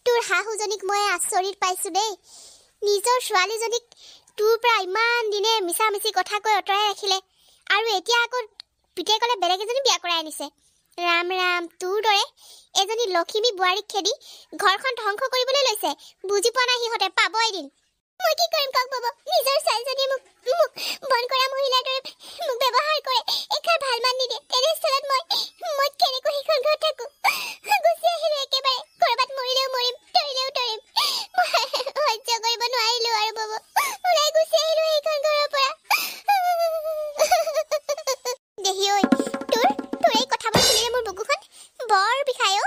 তোৰ হাহুজনিক মই আচৰিত পাইছো দেই নিজৰ ছোৱালীজনিক তোৰ পৰা ইমান দিনে মিছা মিছি কথা কৈ অতৰাই ৰাখিলে আৰু এতিয়া আকৌ পিতেকলে বেলেগ এজনী বিয়া কৰাই আনিছে ৰাম ৰাম তোৰ দৰে এজনী লক্ষ্মী বোৱাৰীক খেদি ঘৰখন ধ্বংস কৰিবলৈ লৈছে বুজি পোৱা নাই হিহতে পাব এদিন মই কি কৰিম কাক বাবা নিজৰ ছোৱালীজনী মোক বন কৰা মহিলাৰ দৰে মোক ব্যৱহাৰ কৰে একাৰ ভাল মান নিদিয়ে তেনেস্থলত মই কেনেকৈ সিখন ঘৰত থাকো গুচি আহিলো একেবাৰে কৰবাত মৰিলেও মৰিম তৰিলেও তৰিম সহ্য কৰিব নোৱাৰিলো আৰু বাবা ওলাই গুচি আহিলো এইখন ঘৰৰ পৰা দেহি ঐ তোৰ এই কথাবোৰ শুনিলে মোৰ বুকুখন বৰ বিষায়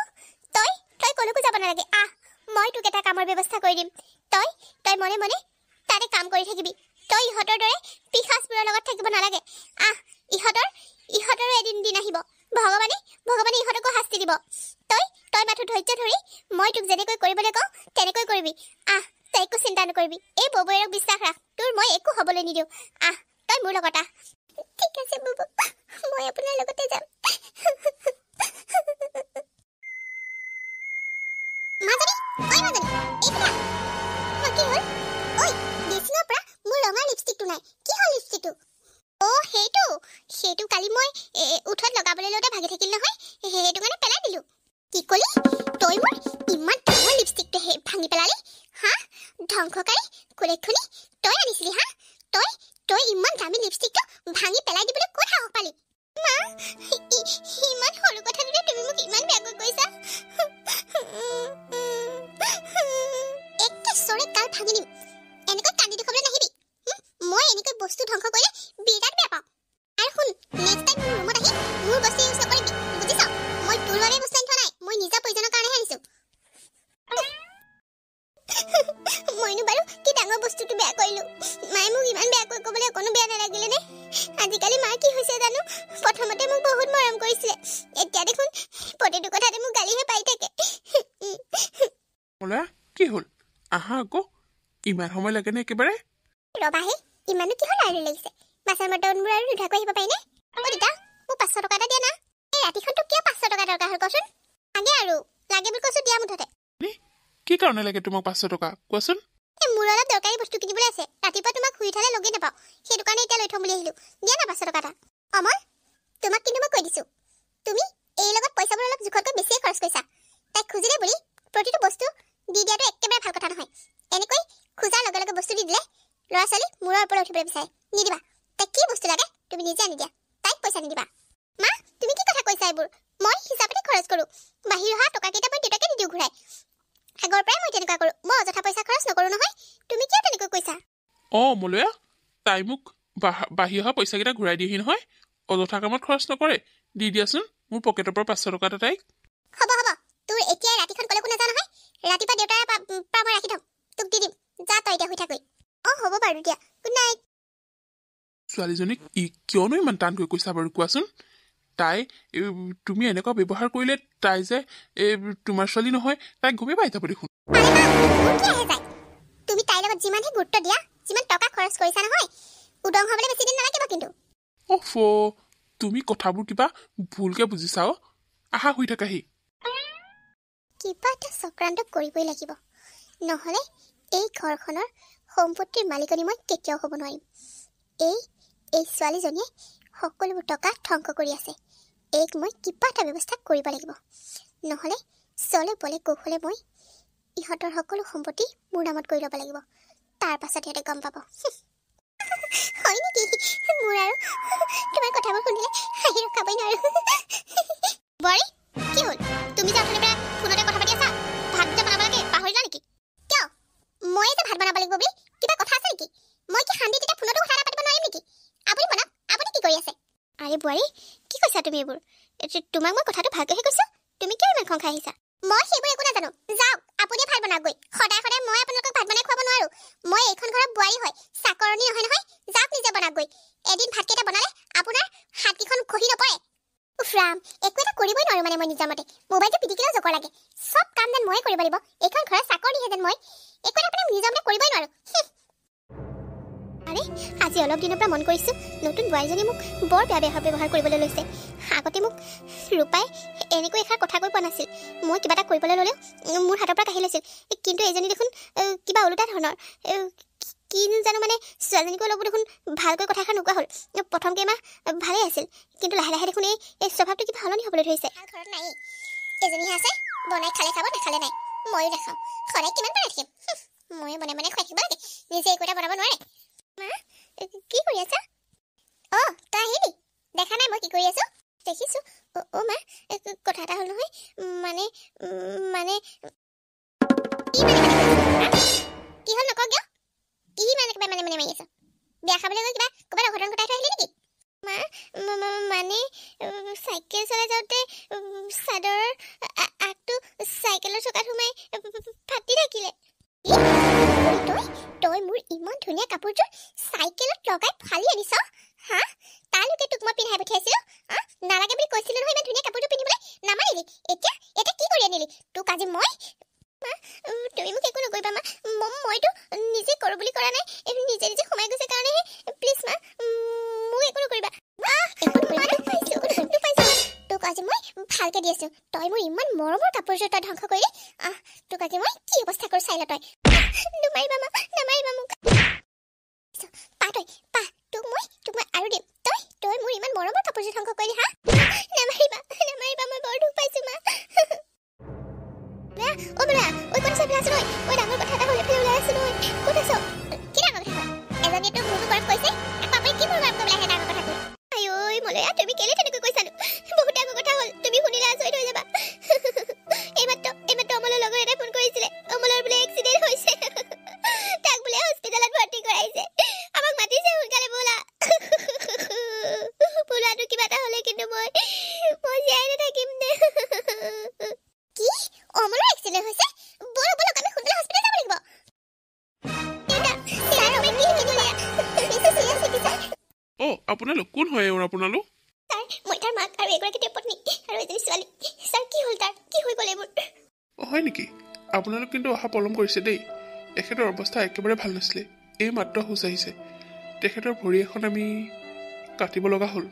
তই কলৈকো যাব নালাগে আহ মই তোক এটা কামৰ ব্যৱস্থা কৰি দিম তই মনে মনে তাতে কাম কৰি থাকিবি তই ইহঁতৰ দৰে পিশাচবোৰৰ লগত থাকিব নালাগে আহ ইহঁতৰো এদিন দিন আহিব ভগৱানে ইহঁতকো শাস্তি দিব তই মাথো ধৈৰ্য ধৰি মই তোক যেনেকৈ কৰিবলৈ কওঁ তেনেকৈ কৰিবি আহ তই একো চিন্তা নকৰিবি এই ববৈৰক বিশ্বাস ৰাখ তোৰ মই একো হ'বলৈ নিদিওঁ আহ তই মোৰ লগত আহ ঠিক আছে ববু মই আপোনাৰ লগতে যাম সেইটো কালি মই উঠত লগাবলৈ লওঁতে ভাগি থাকিল নহয় সেইটো কাৰণে পেলাই দিলো কি কলি তই মোৰ ইমান ডাঙৰ লিপষ্টিকটো ভাঙি পেলালি হা ধ্বংসকাৰী কুলেখনি তই আনিছিলি হা তই ইমান দামী লিপষ্টিকটো ভাঙি পেলাই দিবলৈ ক'ত সাহস পালি মা ইমান সৰু কথাটোতে তুমি মোক ইমান বেয়াকৈ কৈছা একে চৰে কাল ভাঙি দিম এনেকৈ কান্দি দেখুৱাবলৈ নাহিবি মই এনেকৈ বস্তু ধ্বংস কৰিলে বিৰাট বেয়া পাওঁ আৰু শুন নেক্সট টাইম মোৰ ৰুমত আহি মোৰ বস্তু ইউজ নকৰিবি বুজিছ মই তোৰ বাবে বস্তু আনি থোৱা নাই মই নিজা প্ৰয়োজনৰ কাৰণেহে আনিছো মইনো বাৰু কি ডাঙৰ বস্তুটো বেয়া কৰিলো মায়ে মোক ইমান বেয়াকৈ ক'বলৈ অকণো বেয়া নালাগিলে নে আজিকালি মাৰ কি হৈছে জানো প্ৰথমতে মোক বহুত মৰম কৰিছিলে এতিয়া দেখোন প্ৰতিটো কথাতে মোক গালিহে পাই থাকে কি হ'ল আহা আকৌ ইমান সময় লাগে নে একেবাৰে ৰবাহে ইমানো কিহৰ লাৰি লাগিছে বাছৰ বৰ্তনবোৰ আৰু নুধাকৈ আহিব পাৰিনে দেউতা মোক 500 টকা এটা দিয়া না এই ৰাতিখনটো কিয় 500 টকা দৰকাৰ হ'ল কচোন লাগে বুলি কৈছো দিয়া মুঠতে কি কাৰণে লাগে তোমাক 500 টকা কোৱাচোন মোৰ অলপ দৰকাৰী বস্তু কিনিবলৈ আছে ৰাতিপুৱা তোমাক শুই উঠালে লগে নাপাওঁ সেইটো কাৰণে এতিয়া লৈ থম বুলি আহিলো দিয়া না 500 টকা এটা অমল তোমাক কিন্তু মই কৈ দিছো তুমি এই লগত পইচাবোৰ অলপ জোখতকৈ বেছিয়ে খৰচ কৰিছা তাইক খুজিলে বুলি প্ৰতিটো বস্তু দি দিয়াটো একেবাৰে ভাল কথা নহয় এনেকৈ খোজাৰ লগে লগে বস্তু দি দিলে ল'ৰা ছোৱালী মূৰৰ ওপৰত উঠিবলৈ বিচাৰে নিদিবা তাইক কি বস্তু লাগে তুমি নিজে আনি দিয়া তাইক পইচা নিদিবা মা তুমি কি কথা কৈছা এইবোৰ মই হিচাপতে খৰচ কৰোঁ বাহিৰ অহা টকাকেইটা মই দেউতাকে নিদিওঁ ঘূৰাই আগৰ পৰাই মই তেনেকুৱা কৰোঁ মই অযথা পইচা খৰচ নকৰোঁ নহয় তুমি কিয় তেনেকৈ কৈছা মলয়া তাই মোক বাহিৰ অহা পইচাকেইটা ঘূৰাই দিয়েহি নহয় অযথা কামত খৰচ নকৰে দি দিয়াচোন মোৰ পকেটৰ পৰা 500 টকা এটা তাইক হ'ব তোৰ এতিয়া ৰাতিখন কলৈকো নাযাওঁ নহয় ৰাতিপুৱা দেউতাৰ পৰা মই ৰাখি থ'ম তোক দি দিম যা তই এতিয়া শুই থাকৈ হ'ব বাৰু দিয়া গুড নাইট ছোৱালীজনীক কিয়নো ইমান টানকৈ কৈছা বাৰু কোৱাচোন তাই তুমি এনেকুৱা ব্যৱহাৰ কৰিলে তাই যে তোমাৰ ছোৱালী নহয় তাইক গমেই পাই যাব দেখোন তুমি তাইৰ লগত যিমানহে গুৰুত্ব দিয়া যিমান টকা খৰচ কৰিছা নহয় উদং হ'বলৈ বেছি দিন নালাগিব কিন্তু তুমি কথাবোৰ কিবা ভুলকে বুজিছা আহা শুই থাকাহি কিবা এটা চক্ৰান্ত কৰিবই লাগিব নহ'লে এই ঘৰখনৰ সম্পত্তিৰ মালিকনী মই কেতিয়াও হ'ব নোৱাৰিম এই ছোৱালীজনীয়ে সকলোবোৰ টকা ধ্বংস কৰি আছে এইক মই কিবা এটা ব্যৱস্থা কৰিব লাগিব নহ'লে চলে বলে কৌশলে মই ইহঁতৰ সকলো সম্পত্তি মোৰ নামত কৰি ল'ব লাগিব তাৰ পাছত সিহঁতে গম পাব হয় নেকি মোৰ আৰু তোমাৰ কথাবোৰ শুনিলে হাঁহি ৰখাবই নোৱাৰো বোৱাৰী কি হ'ল তুমি যে অথনিৰ পৰা ফোনতে কথা পাতি আছা ভাত যে বনাব লাগে পাহৰিলা নেকি কিয় মই যে ভাত বনাব লাগিব বুলি কিবা কথা আছে নেকি মই কি শান্তিত এতিয়া ফোনতো কথা পাতিব নোৱাৰিম নেকি আপুনি বনাওক আপুনি কি কৰি আছে আৰে বোৱাৰী কি কৈছা তুমি এইবোৰ তোমাক মই কথাটো ভালকৈহে কৈছো তুমি কিয় ইমান খং খাই আহিছা মই সেইবোৰ একো নাজানো যাওক আপুনি ভাত বনাওকগৈ সদায় সদায় মই আপোনালোকক ভাত বনাই খুৱাব নোৱাৰো মই এইখন ঘৰৰ বোৱাৰী হয় চাকৰণী নহয় নহয় যাওক নিজে বনাওকগৈ এদিন ভাতকেইটা বনালে আপোনাৰ হাতকেইখন খহি নপৰে উফ ৰাম একো এটা কৰিবই নোৱাৰো মানে মই নিজৰ মতে মোবাইলটো পিটিকিলেও জকৰ লাগে চব কাম যেন ময়ে কৰিব লাগিব এইখন ঘৰৰ চাকৰণীহে যেন মই একো এটা মানে নিজৰ মতে কৰিবই নোৱাৰো আৰে আজি অলপ দিনৰ পৰা মন কৰিছো নতুন বোৱাৰীজনী মোক বৰ বেয়া ব্যৱহাৰ কৰিবলৈ লৈছে আগতে মোক ৰূপাই এনেকৈ এষাৰ কথা কৈ পোৱা নাছিল মই কিবা এটা কৰিবলৈ ল'লেও মোৰ হাতৰ পৰা কাঢ়ি লৈছিল কিন্তু এইজনী দেখোন কিবা ওলোটা ধৰণৰ কি জানো মানে ছোৱালীজনীকো অলপ দেখোন ভালকৈ কথা এষাৰ নোকোৱা হ'ল প্ৰথম কেইমাহ ভালেই আছিল কিন্তু লাহে লাহে দেখোন এই স্বভাৱটো কিবা সলনি হ'বলৈ ধৰিছে ঘৰত নাই এজনীহে আছে বনাই খালে খাব নাখালে নাই ময়ো নাখাওঁ সদায় কিমান বাৰ ৰাখিম ময়ো বনাই বনাই খুৱাই থাকিব লাগে নিজে একো এটা বনাব নোৱাৰে মা কি কৰি আছা অঁ তই আহিলি দেখা নাই মই কি কৰি আছো দেখিছো অ' মা কথা এটা হ'ল নহয় মানে কি হ'ল নকওঁ কিয় কি মানে মাৰি আছ বিয়া খাবলৈ গৈ কিবা ক'ৰবাত অঘটন ঘটাই থৈ আহিলি নেকি মা মানে চাইকেল চলাই যাওঁতে চাদৰৰ আগটো চাইকেলৰ চকাত সোমাই ফাটি থাকিলে তই মোৰ ইমান ধুনীয়া কাপোৰযোৰ চাইকেলত লগাই ফালি আনিছ হা তালৈকে তোক মই পিন্ধাই পঠিয়াইছিলো নালাগে বুলি কৈছিলো নহয় ইমান ধুনীয়া কাপোৰযোৰ পিন্ধিবলৈ নামানিলি এতিয়া কি কৰি আনিলি তোক আজি মই তুমি মোক একো নকৰিবা মা মইতো নিজে কৰোঁ বুলি কৰা নাই নিজে নিজে সোমাই গৈছে কাৰণেহে প্লিজ মা মোক একো নকৰিবা তোক আজি মই ভালকে দি আছো তই মোৰ ইমান মৰমৰ কাপোৰযোৰ তই ধ্বংস কৰিলি তোক আজি মই কি অৱস্থা কৰোঁ চাই ল তই নামাৰিবা মা নামাৰিবা মোক পা তোক মই আৰু দিম তই মোৰ ইমান মৰমৰ কাপোৰযোৰ ধ্বংস কৰিলি হা নামাৰিবা মই বৰ দুখ পাইছো মা বোলা ঐ কোন চাই আছো নহয় ঐ ডাঙৰ কথা এটা হ'লে ওলাই আছো নহয় ক'ত আছ কি ডাঙৰ কথা এজনীয়ে তোক মোৰটো কৰাত কৈছে আকৌ আপুনি কি মোৰ কৰাত কৰিবলৈ আহে ডাঙৰ কথা কৈ আই মলয়া তুমি কেলে তেনেকৈ কৈছানো বহুত ডাঙৰ কথা হ'ল তুমি শুনিলে আচৰিত হৈ যাবা এইমাত্ৰ অমলৰ লগৰ এটাই ফোন কৰিছিলে অমলৰ বোলে এক্সিডেণ্ট হৈছে তাক বোলে হস্পিটেলত ভৰ্তি কৰাইছে আমাক মাতিছে সোনকালে বোলাটো কিবা এটা হ'লে কিন্তু মই জীয়াই নাথাকিম দে কি অমলৰ এক্সিডেণ্ট হৈছে বলক আমি সোনকালে হস্পিটেল যাব লাগিব আপোনালোক কোন হয় আপোনালোক মই তাৰ মাক আৰু এগৰাকী পত্নী আৰু এজনী ছোৱালী ছাৰ কি হ'ল তাৰ কি হৈ গ'ল এইবোৰ হয় নেকি আপোনালোক কিন্তু অহা পলম কৰিছে দেই তেখেতৰ অৱস্থা একেবাৰে ভাল নাছিলে এই মাত্ৰ হুঁচ আহিছে তেখেতৰ ভৰি এখন আমি কাটিব লগা হ'ল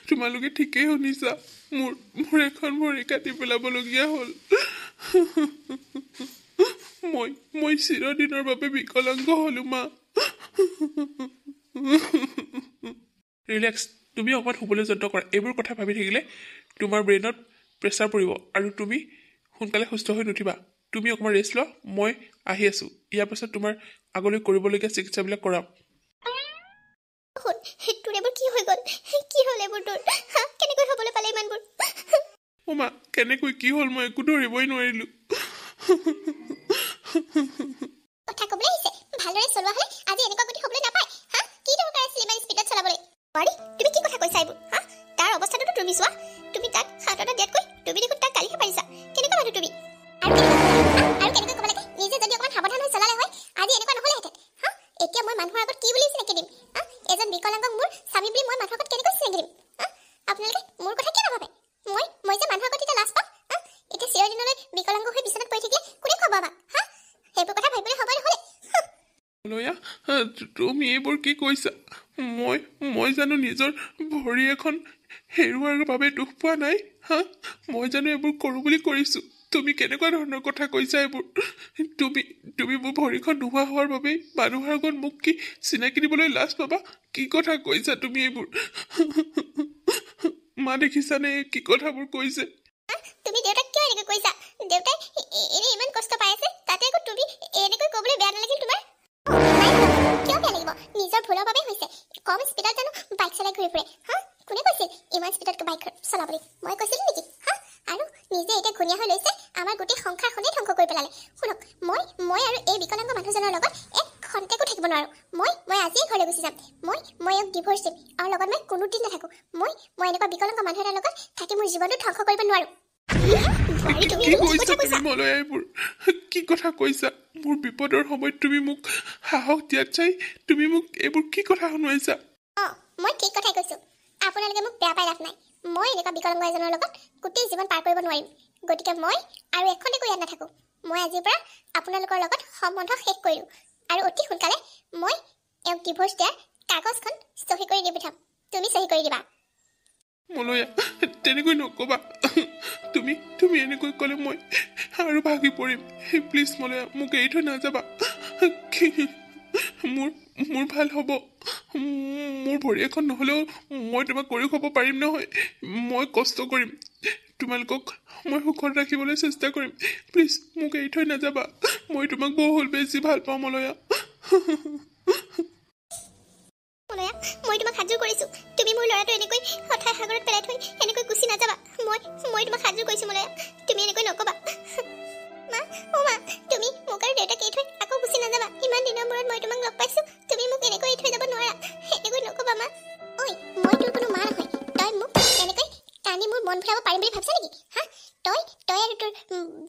তোমালোকে ঠিকেই শুনিছা মোৰ এখন ভৰি কাটি পেলাবলগীয়া হ'ল মই চিৰদিনৰ বাবে বিকলাংগ হলো মা ৰিলেক্স তুমি অকণমান শুবলৈ যত্ন কৰা এইবোৰ কথা ভাবি থাকিলে তোমাৰ ব্ৰেইনত প্ৰেছাৰ পৰিব আৰু তুমি সোনকালে সুস্থ হৈ নুঠিবা তুমি অকণমান ৰেষ্ট লোৱা মই আহি আছোঁ ইয়াৰ পাছত তোমাৰ আগলৈ কৰিবলগীয়া চিকিৎসাবিলাক কৰাম তোৰ এইবোৰ কি হৈ গ'ল কি হ'ল এইবোৰ তোৰ কেনেকৈ হ'বলৈ পালে ইমানবোৰ মা কেনেকৈ কি হ'ল মই একো ধৰিবই নোৱাৰিলোঁ কথা ক'বলৈ আহিছে ভালদৰে চলোৱা হ'লে আজি এনেকুৱা গতি হ'বলৈ নাপায় কি দৰকাৰ আছিল ইমান স্পীডত চলাবলৈ পাৰি তুমি কি কথা কৈছা এইবোৰ তাৰ অৱস্থাটোতো তুমি চোৱা তুমি তাক হাতত দিয়াতকৈ তুমি দেখোন তাক গালিহে পাৰিছা কেনেকুৱা মানুহ তুমি আৰু কেনেকৈ ক'ব লাগে নিজে যদি অকণমান সাৱধান হৈ চলালে হয় আজি এনেকুৱা নহ'লেহেঁতেন এতিয়া মই মানুহৰ আগত কি বুলি চিনাকি দিম এজন বিকলাংগক মোৰ স্বামী বুলি মই মানুহৰ আগত কেনেকৈ চিনাকি দিম আপোনালোকে মোৰ কথা কিয় নাভাবে মই যে মানুহৰ আগত এতিয়া লাজ পাম এতিয়া চিৰদিনলৈ বিকলাংগ হৈ বিচনাত পৰি থাকিলে কোনে খুৱাব আমাক সেইবোৰ কথা ভাবিবলৈ সময় নহ'লে তুমি এইবোৰ কি কৈছা মই জানো নিজৰ ভৰি এখন হেৰুৱাৰ বাবে দুখ পোৱা নাই মই জানো এইবোৰ কৰোঁ বুলি কৰিছোঁ তুমি কেনেকুৱা ধৰণৰ কথা কৈছা এইবোৰ তুমি মোৰ ভৰিখন নোহোৱা হোৱাৰ বাবেই মানুহৰ আগত মোক কি চিনাকি দিবলৈ লাজ পাবা কি কথা কৈছা তুমি এইবোৰ মা দেখিছানে কি কথাবোৰ কৈছে তুমি দেউতাক কিয় এনেকৈ কৈছা দেউতাই এনে ইমান কষ্ট পাই আছে তাতে আকৌ তুমি এনেকৈ ক'বলৈ বেয়া নালাগিল তোমাৰ কিয় বেয়া লাগিব নিজৰ ভুলৰ বাবে হৈছে কম স্পীডত জানো বাইক চলাই ঘূৰি ফুৰে হা কোনে কৈছিল ইমান স্পীডত বাইক চলাবলৈ মই কৈছিলোঁ নেকি হা আৰু নিজে এতিয়া ঘূণীয়া হৈ লৈছে আমাৰ গোটেই সংসাৰখনেই ধ্বংস কৰি পেলালে শুনক মই আৰু এই বিকলাংগ মানুহজনৰ লগত এক খন্তেকো থাকিব নোৱাৰোঁ মই আজিয়ে ঘৰলৈ গুচি যাম মই এক ডিভোৰ্চ দিম আৰু লগত মই কোনোদিন নাথাকোঁ মই এনেকুৱা বিকলাংগ মানুহ এটাৰ লগত থাকি মোৰ জীৱনটো ধ্বংস কৰিব নোৱাৰোঁ কি কথা কৈছা মোৰ বিপদৰ সময়ত তুমি মোক সাহস দিয়াত চাই তুমি মোক এইবোৰ কি কথা শুনাইছা মই ঠিক কথাই কৈছোঁ আপোনালোকে মোক বেয়া পাই লাভ নাই মই এনেকুৱা বিকলাংগ এজনৰ লগত গোটেই জীৱন পাৰ কৰিব নোৱাৰিম গতিকে মই আৰু এখনেকো ইয়াত নাথাকোঁ মই আজিৰ পৰা আপোনালোকৰ লগত সম্বন্ধ শেষ কৰিলোঁ আৰু অতি সোনকালে মই এওঁক ডিভোৰ্চ দিয়াৰ কাগজখন চহী কৰি দি পঠাম তুমি চহী কৰি দিবা মলয়া তেনেকৈ নকবা তুমি এনেকৈ ক'লে মই আৰু ভাগি পৰিম প্লিজ মলয়া মোক এৰি থৈ নাযাবা মোৰ ভাল হ'ব মোৰ ভৰি এখন নহ'লেও মই তোমাক কৰি খাব পাৰিম নহয় মই কষ্ট কৰিম তোমালোকক মই সুখত ৰাখিবলৈ চেষ্টা কৰিম প্লিজ মোক এৰি থৈ নাযাবা মই তোমাক বহুত বেছি ভাল পাওঁ মলয়া মই তোমাক সাজু কৰিছোঁ তুমি মোৰ ল'ৰাটো এনেকৈ হঠাৎ সাগৰত পেলাই থৈ এনেকৈ গুচি নাযাবা মই তোমাক সাজু কৰিছোঁ মলয়া তুমি এনেকৈ নক'বা মা তুমি মোক আৰু দেউতাক এৰি থৈ আকৌ গুচি নাযাবা ইমান দিনৰ মূৰত মই তোমাক লগ পাইছোঁ তুমি মোক এনেকৈ এৰি থৈ যাব নোৱাৰা এনেকৈ নক'বা মা ঐ মই তোৰ কোনো মা নহয় তই মোক এনেকৈ টানি মোৰ মন ভৰাব পাৰিম বুলি ভাবছা নেকি হা তই আৰু তোৰ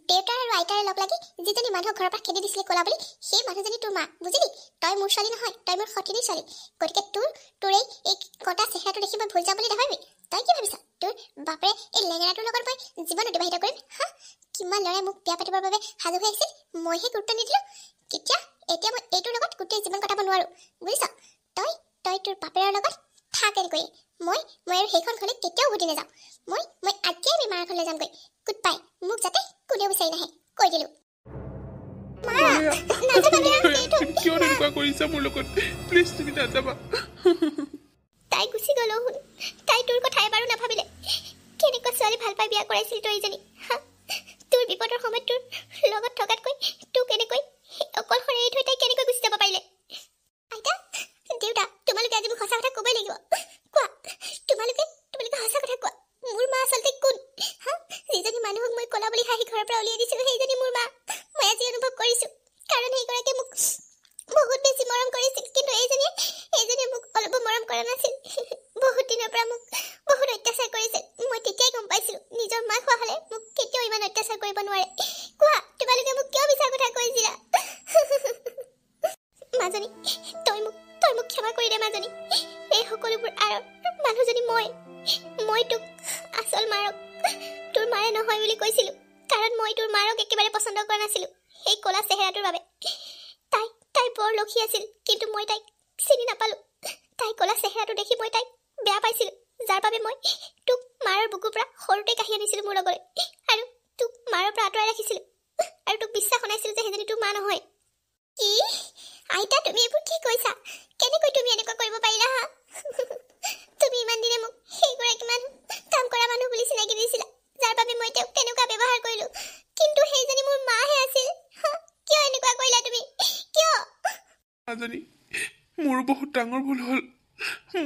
দেউতা আৰু আইতাৰে লগ লাগি যিজনী মানুহক ঘৰৰ পৰা খেদি দিছিলে ক'লা বুলি সেই মানুহজনী তোৰ মা বুজিলি তই মোৰ ছোৱালী নহয় তই মোৰ সতিনী ছোৱালী গতিকে তোৰ এই কটা চেহেৰাটো দেখি মই ভুল যাম বুলি নাভাবিবি তই কি ভাবিছা তোৰ বাপেৰে এই লেঙেৰাটোৰ লগত মই জীৱন অতিবাহিত কৰিম হা কিমান ল'ৰাই মোক বিয়া পাতিবৰ বাবে সাজু হৈ আহিছিল মইহে গুৰুত্ব নিদিলোঁ এতিয়া মই এইটোৰ লগত গোটেই জীৱন কটাব নোৱাৰোঁ বুজিছ তই তোৰ বাপেৰৰ লগত থাক এনেকৈয়ে মই আৰু সেইখন ঘৰলৈ কেতিয়াও উভতি নাযাওঁ মই আজিয়ে আমি মাৰ ঘৰলৈ যামগৈ গুড বাই মোক যাতে কোনেও বিচাৰি নাহে কৈ দিলোঁ কিয় এনেকুৱা কৰিছা মোৰ লগত প্লিজ তুমি নাযাবা তাই গুচি গ'ল শুন তাই তোৰ কথা এবাৰো নাভাবিলে কেনেকুৱা ছোৱালী ভাল পাই বিয়া কৰাইছিল তই এইজনী হা তোৰ বিপদৰ সময়ত তোৰ লগত থকাতকৈ তোক এনেকৈ অকলশৰে এৰি থৈ তাই কেনেকৈ গুচি যাব পাৰিলে আইতা দেউতা তোমালোকে আজি মোক সঁচা কথা ক'বই লাগিব কোৱা তোমালোকে সঁচা কথা কোৱা মোৰ মা আচলতে কোন হা যিজনী মানুহক মই ক'লা বুলি হাঁহি ঘৰৰ পৰা উলিয়াই দিছিলোঁ সেইজনী মোৰ মা মই আজি অনুভৱ কৰিছোঁ কাৰণ সেইগৰাকীয়ে মোক বহুত বেছি মৰম কৰিছিল কিন্তু এইজনীয়ে মোক অলপো মৰম কৰা নাছিল বহুত দিনৰ পৰা মোক বহুত অত্যাচাৰ কৰিছিল মই তেতিয়াই গম পাইছিলোঁ নিজৰ মাক হোৱা হ'লে মোক কেতিয়াও ইমান অত্যাচাৰ কৰিব নোৱাৰে কোৱা তোমালোকে মোক কিয় মিছা কথা কৈছিলা মাজনী তই মোক ক্ষমা কৰি দে মাজনী এই সকলোবোৰ আঁৰৰ মানুহজনী মই তোক আচল মাৰক তোৰ মাৰে নহয় বুলি কৈছিলোঁ কাৰণ মই তোৰ মাৰক একেবাৰে পচন্দ কৰা নাছিলোঁ সেই ক'লা চেহেৰাটোৰ বাবে তাই বৰ লক্ষী আছিল কিন্তু মই তাইক চিনি নাপালোঁ তাই ক'লা চেহেৰাটো দেখি মই তাইক বেয়া পাইছিলোঁ যাৰ বাবে মই তোক মাৰৰ বুকুৰ পৰা সৰুতে কাঢ়ি আনিছিলোঁ মোৰ লগলৈ আৰু তোক মাৰৰ পৰা আঁতৰাই ৰাখিছিলোঁ আৰু তোক বিশ্বাস শুনাইছিলোঁ যে সেইজনী তোৰ মা নহয় কি আইতা তুমি এইবোৰ কি কৈছা কেনেকৈ তুমি এনেকুৱা কৰিব পাৰিলা হা তুমি ইমান দিনে মোক সেইগৰাকী মানুহ কাম কৰা মানুহ বুলি চিনাকি দিছিলা যাৰ বাবে মই তেওঁক তেনেকুৱা ব্যৱহাৰ কৰিলোঁ কিন্তু সেইজনী মোৰ মাহে আছিল কিয় এনেকুৱা কৰিলা তুমি কিয় নাজানি মোৰো বহুত ডাঙৰ ভুল হ'ল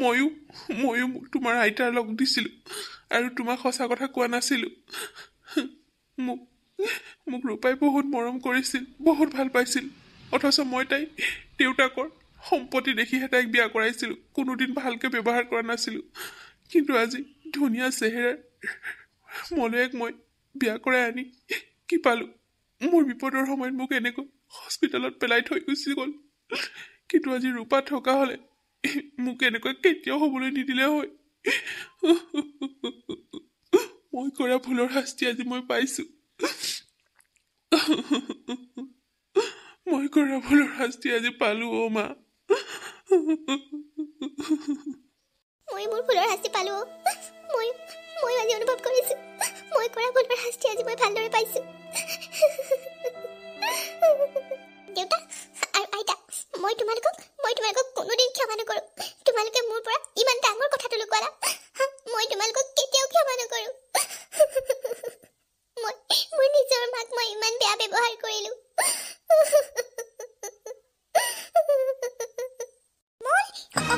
ময়ো তোমাৰ আইতাৰ লগ দিছিলোঁ আৰু তোমাক সঁচা কথা কোৱা নাছিলোঁ মোক ৰূপাই বহুত মৰম কৰিছিল বহুত ভাল পাইছিল অথচ মই তাই দেউতাকৰ সম্পত্তি দেখিহে তাইক বিয়া কৰাইছিলোঁ কোনোদিন ভালকৈ ব্যৱহাৰ কৰা নাছিলোঁ কিন্তু আজি ধুনীয়া চেহেৰাৰ মলয়াক মই বিয়া কৰাই আনি কি পালোঁ মোৰ বিপদৰ সময়ত মোক এনেকৈ হস্পিটেলত পেলাই থৈ গুচি গ'ল কিন্তু আজি ৰূপা থকা হ'লে মোক এনেকৈ কেতিয়াও হ'বলৈ নিদিলে হয় মই কৰা ভুলৰ শাস্তি আজি মই পাইছোঁ মই কৰা ভুলৰ শাস্তি আজি পালোঁ অ' মা মই মোৰ ভুলৰ শাস্তি পালোঁ মই আজি অনুভৱ কৰিছোঁ মই কৰা ভুলৰ শাস্তি আজি মই ভালদৰে পাইছোঁ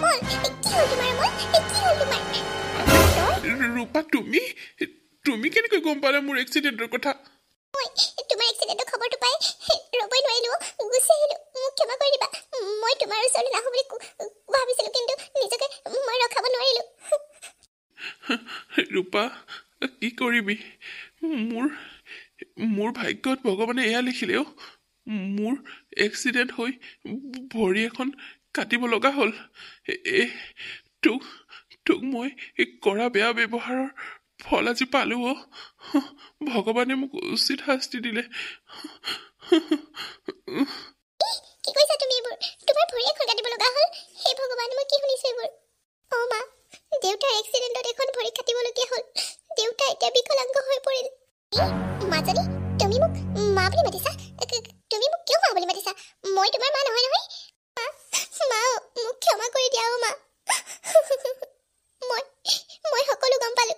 অমল কি হ'ল তোমাৰ অমল কি হ'ল তোমাৰ ৰূপা তুমি কেনেকৈ গম পালা মোৰ এক্সিডেণ্টৰ কথা মই তোমাৰ এক্সিডেণ্টৰ খবৰটো পাই ৰ'বই নোৱাৰিলোঁ গুচি আহিলোঁ মোক ক্ষমা কৰি দিবা মই তোমাৰ ওচৰলৈ নাহোঁ বুলি ভাবিছিলোঁ কিন্তু নিজকে মই ৰখাব নোৱাৰিলোঁ ৰূপা কি কৰিবি মোৰ ভাগ্যত ভগৱানে এয়া লিখিলে মোৰ এক্সিডেণ্ট হৈ ভৰি এখন কাটিব লগা হ'ল তোক মই কৰা বেয়া ব্যৱহাৰৰ ফল আজি পালোঁ ভগৱানে মোক উচিত শাস্তি দিলে কি কৈছা তুমি এইবোৰ তোমাৰ ভৰি এখন কাটিব লগা হ'ল হে ভগৱান মই কি শুনিছোঁ এইবোৰ অ' মা দেউতাৰ এক্সিডেণ্টত এখন ভৰি কাটিবলগীয়া হ'ল দেউতা এতিয়া বিকলাংগ হৈ পৰিল মাজনী তুমি মোক মা বুলি মাতিছা তুমি মোক কিয় মা বুলি মাতিছা মই তোমাৰ মা নহয় নহয় মা মোক ক্ষমা কৰি দিয়া অ' মা মই সকলো গম পালোঁ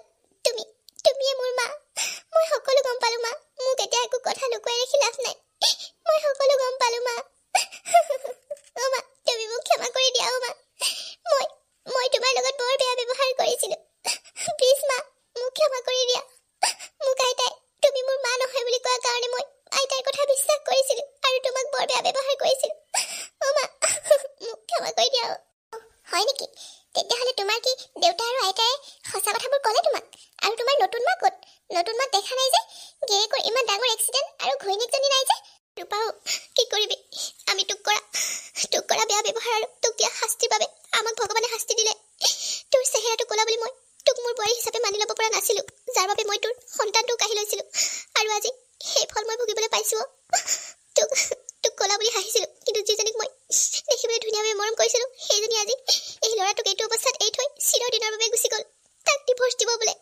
তুমিয়ে মোৰ মা মই সকলো গম পালোঁ মা মোক এতিয়া একো কথা লুকুৱাই ৰাখি লাভ নাই মই সকলো গম পালোঁ মা অ' মা তুমি মোক ক্ষমা কৰি দিয়া অ' মা মই তোমাৰ লগত বৰ বেয়া ব্যৱহাৰ কৰিছিলোঁ প্লিজ মা মোক ক্ষমা কৰি দিয়া মোক আইতাই তুমি মোৰ মা নহয় বুলি কোৱাৰ কাৰণে মই আইতাৰ কথা বিশ্বাস কৰিছিলোঁ আৰু তোমাক বৰ বেয়া ব্যৱহাৰ কৰিছিলোঁ অ' মা মোক ক্ষমা কৰি দিয়া হয় নেকি তেতিয়াহ'লে তোমাৰ কি দেউতা আৰু আইতাই সঁচা কথাবোৰ ক'লে তোমাক আৰু তোমাৰ নতুন মা ক'ত নতুন মাক দেখা নাই যে গিৰিয়েকৰ ইমান ডাঙৰ এক্সিডেণ্ট আৰু ঘৈণীয়েকজনী নাই যে ৰূপাও কি কৰিবি আমি তোক কৰা বেয়া ব্যৱহাৰ আৰু তোক দিয়া শাস্তিৰ বাবে আমাক ভগৱানে শাস্তি দিলে তোৰ চেহেৰাটো ক'লা বুলি মই তোক মোৰ বোৱাৰী হিচাপে মানি ল'ব পৰা নাছিলোঁ যাৰ বাবে মই তোৰ সন্তানটোক কাঢ়ি লৈছিলোঁ আৰু আজি সেই ফল মই ভুগিবলৈ পাইছোঁ তোক ক'লা বুলি হাঁহিছিলোঁ কিন্তু যিজনীক মই দেখিবলৈ ধুনীয়াভাৱে মৰম কৰিছিলোঁ সেইজনী আজি এই ল'ৰাটোক এইটো অৱস্থাত এৰি থৈ চিৰদিনৰ বাবে গুচি গ'ল তাক ডিভৰ্চ দিব বোলে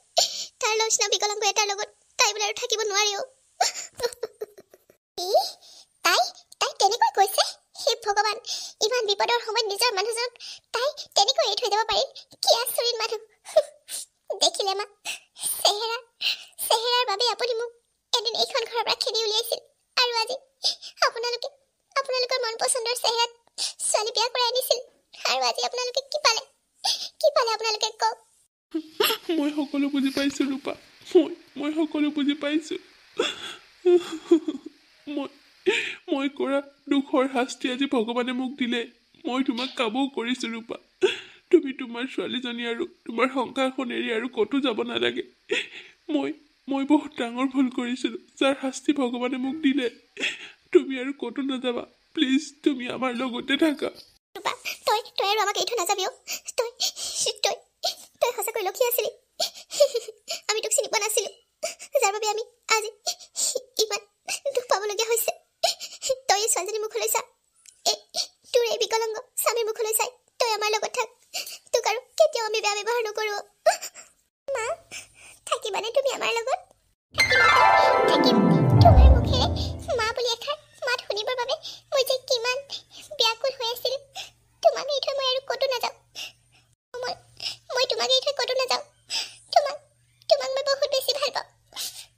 তাৰ নিচিনা বিকলাংগ এটাৰ লগত তাই বোলে আৰু থাকিব নোৱাৰে তাই তেনেকৈ কৈছে হে ভগৱান ইমান বিপদৰ সময়ত নিজৰ মানুহজনক তাই তেনেকৈ এৰি থৈ যাব পাৰিল কি আচৰিত মানুহ দেখিলে মা চেহেৰাৰ বাবে আপুনি মোক এদিন এইখন ঘৰৰ পৰা খেদি উলিয়াইছিল আৰু আজি আপোনালোকৰ মন পচন্দৰ চেহেৰাত ছোৱালী বিয়া কৰাই আনিছিল আৰু আজি আপোনালোকে কি পালে আপোনালোকে কওক মই সকলো বুজি পাইছোঁ ৰূপা মই সকলো বুজি পাইছোঁ মই কৰা দুখৰ শাস্তি আজি ভগৱানে মোক দিলে মই তোমাক কামো কৰিছোঁ ৰূপা তুমি তোমাৰ ছোৱালীজনী আৰু তোমাৰ সংসাৰখন এৰি আৰু ক'তো যাব নালাগে মই বহুত ডাঙৰ ভুল কৰিছিলোঁ যাৰ শাস্তি ভগৱানে মোক দিলে তুমি আৰু ক'তো নাযাবা প্লিজ তুমি আমাৰ লগতে থাকা তই আৰু আমাক এৰি থৈ নাযাবি তই সঁচাকৈ লক্ষী আছিলি আমি তোক চিনি পোৱা নাছিলোঁ যাৰ বাবে আমি আজি ইমান দুখ পাবলগীয়া হৈছে তই এই ছোৱালীজনীৰ মুখলৈ চা তোৰ এই বিকলাংগ স্বামীৰ মুখলৈ চাই তই আমাৰ লগত থাক তোক আৰু কেতিয়াও আমি বেয়া ব্যৱহাৰ নকৰোঁ মা থাকিবানে তুমি আমাৰ লগত থাকিম তোমাৰ মুখেৰে মা বুলি এষাৰ মাত শুনিবৰ বাবে মই যে কিমান ব্যাকুল হৈ আছিলোঁ তোমাক এৰি থৈ মই আৰু ক'তো নাযাওঁ মই তোমাক এৰি থৈ ক'তো নাযাওঁ তোমাক মই বহুত বেছি ভাল পাওঁ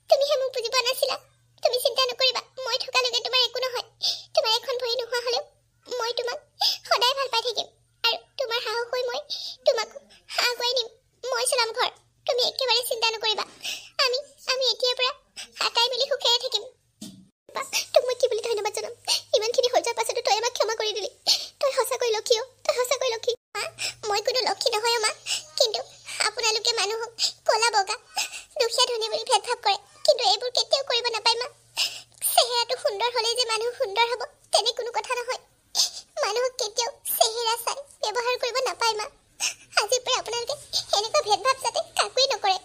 তুমিহে মোক বুজি পোৱা নাছিলা তুমি চিন্তা নকৰিবা মই থকালৈকে তোমাৰ একো নহয় তোমাৰ এখন ভৰি নোহোৱা হ'লেও মই তোমাক সদায় ভাল পাই থাকিম আৰু তোমাৰ সাহস হৈ মই তোমাক আগুৱাই নিম মই চলাম ঘৰ তুমি একেবাৰে চিন্তা নকৰিবা আমি এতিয়াৰ পৰা আটাই মিলি সুখেৰে থাকিম তোক মই কি বুলি ধন্যবাদ জনাম ইমানখিনি হৈ যোৱাৰ পাছতো তই আমাক ক্ষমা কৰি দিলি তই সঁচাকৈ লক্ষী মা মই কোনো লক্ষী নহয় মা কিন্তু আপোনালোকে মানুহক ক'লা বগা দুখীয়া ধনী বুলি ভেদভাৱ কৰে কিন্তু এইবোৰ কেতিয়াও কৰিব নাপায় মা চেহেৰাটো সুন্দৰ হ'লেই যে মানুহ সুন্দৰ হ'ব তেনে কোনো কথা নহয় মানুহক কেতিয়াও চেহেৰা চাই ব্যৱহাৰ কৰিব নাপায় মা আজিৰ পৰা আপোনালোকে এনেকুৱা ভেদভাৱ যাতে কাকোৱেই নকৰে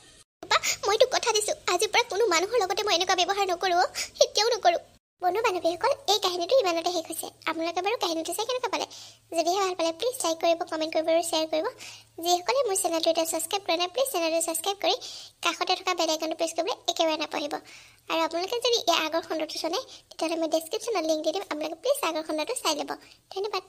মই তোক কথা দিছোঁ আজিৰ পৰা কোনো মানুহৰ লগতে মই এনেকুৱা ব্যৱহাৰ নকৰোঁ এতিয়াও নকৰোঁ বন্ধু বান্ধৱীসকল এই কাহিনীটো ইমানতে শেষ হৈছে আপোনালোকে বাৰু কাহিনীটো চাই কেনেকুৱা পালে যদিহে ভাল পালে প্লিজ লাইক কৰিব কমেণ্ট কৰিব আৰু শ্বেয়াৰ কৰিব যিসকলে মোৰ চেনেলটো এতিয়া ছাবস্ক্ৰাইব কৰা নাই প্লিজ চেনেলটো ছাবস্ক্ৰাইব কৰি কাষতে থকা বেল আইকনটো প্ৰেছ কৰিবলৈ একেবাৰে নাপাহৰিব আৰু আপোনালোকে যদি ইয়াৰ আগৰ খণ্ডটো চোৱা নাই তেতিয়াহ'লে মই ডেছক্ৰিপশ্যনত লিংক দি দিম আপোনালোকে প্লিজ আগৰ খণ্ডটো চাই ল'ব ধন্যবাদ